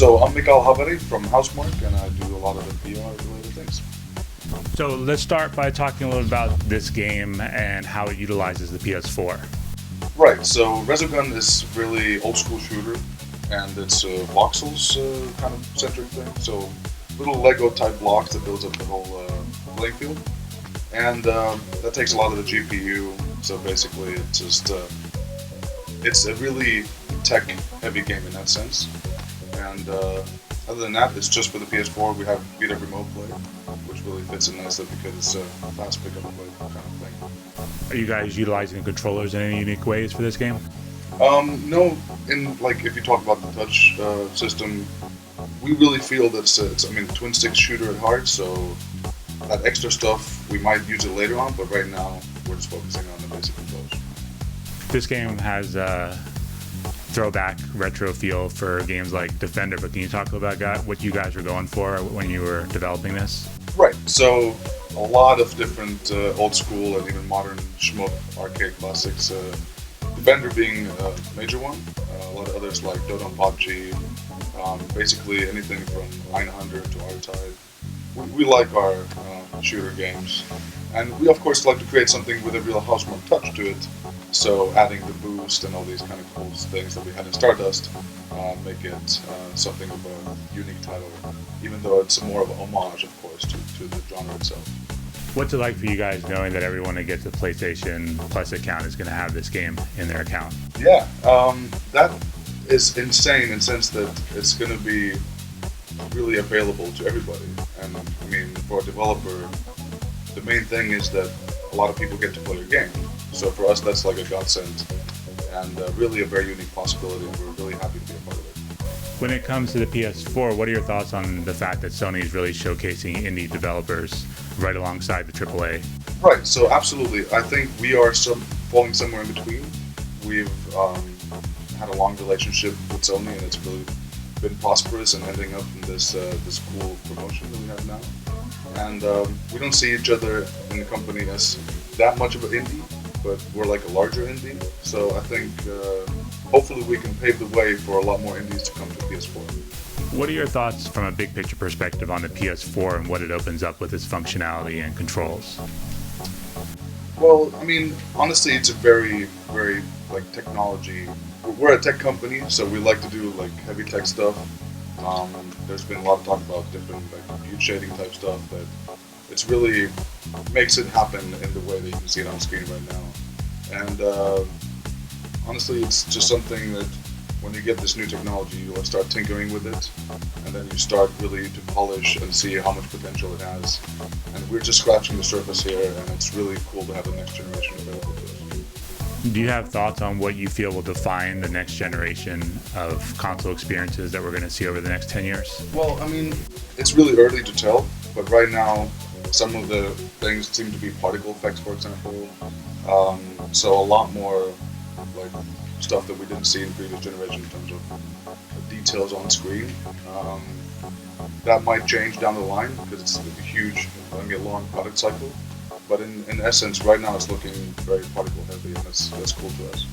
So I'm Mikael Haveri from Housemarque, and I do a lot of the VR-related things. So let's start by talking a little about this game and how it utilizes the PS4. Right, so Resogun is really old-school shooter, and it's voxels kind of centric thing. So little Lego-type blocks that builds up the whole playing field, and that takes a lot of the GPU. So basically, it's just it's a really tech-heavy game in that sense. And other than that, it's just for the PS4. We have Vita Remote Play, which really fits in nicely because it's a fast pick-up and play kind of thing. Are you guys utilizing controllers in any unique ways for this game? No, if you talk about the touch system, we really feel that it's twin stick shooter at heart. So that extra stuff we might use it later on, but right now we're just focusing on the basic controls. This game has throwback retro feel for games like Defender, but can you talk about what you guys were going for when you were developing this? Right, so a lot of different old school and even modern shmup arcade classics. Defender being a major one, a lot of others like Dota and PUBG, basically anything from 900 to R-Type. We like our shooter games, and we of course like to create something with a real Housemarque touch to it. So adding the boost and all these kind of cool things that we had in Stardust make it something of a unique title, even though it's more of a homage, of course, to the genre itself. What's it like for you guys knowing that everyone that gets a PlayStation Plus account is going to have this game in their account? Yeah, that is insane in the sense that it's going to be really available to everybody. And I mean, for a developer, the main thing is that a lot of people get to play your game. So for us, that's like a godsend and really a very unique possibility, and we're really happy to be a part of it. When it comes to the PS4, what are your thoughts on the fact that Sony is really showcasing indie developers right alongside the AAA? Right, so absolutely. I think we are falling somewhere in between. We've had a long relationship with Sony, and it's really been prosperous and ending up in this cool promotion that we have now. And we don't see each other in the company as that much of an indie, but we're like a larger indie. So I think hopefully we can pave the way for a lot more indies to come to PS4. What are your thoughts from a big picture perspective on the PS4 and what it opens up with its functionality and controls? Well, I mean, honestly, it's a very, very technology. We're a tech company, so we like to do heavy tech stuff. There's been a lot of talk about different view shading type stuff that it's really makes it happen in the way that you can see it on screen right now. And honestly, it's just something that when you get this new technology, you start tinkering with it, and then you start really to polish and see how much potential it has. And we're just scratching the surface here, and it's really cool to have the next generation available to us. Do you have thoughts on what you feel will define the next generation of console experiences that we're going to see over the next 10 years? Well, I mean, it's really early to tell, but right now, some of the things seem to be particle effects, for example. So a lot more stuff that we didn't see in previous generation in terms of details on screen. That might change down the line because it's a huge, a long product cycle. But in essence, right now it's looking very particle heavy, and that's cool to us.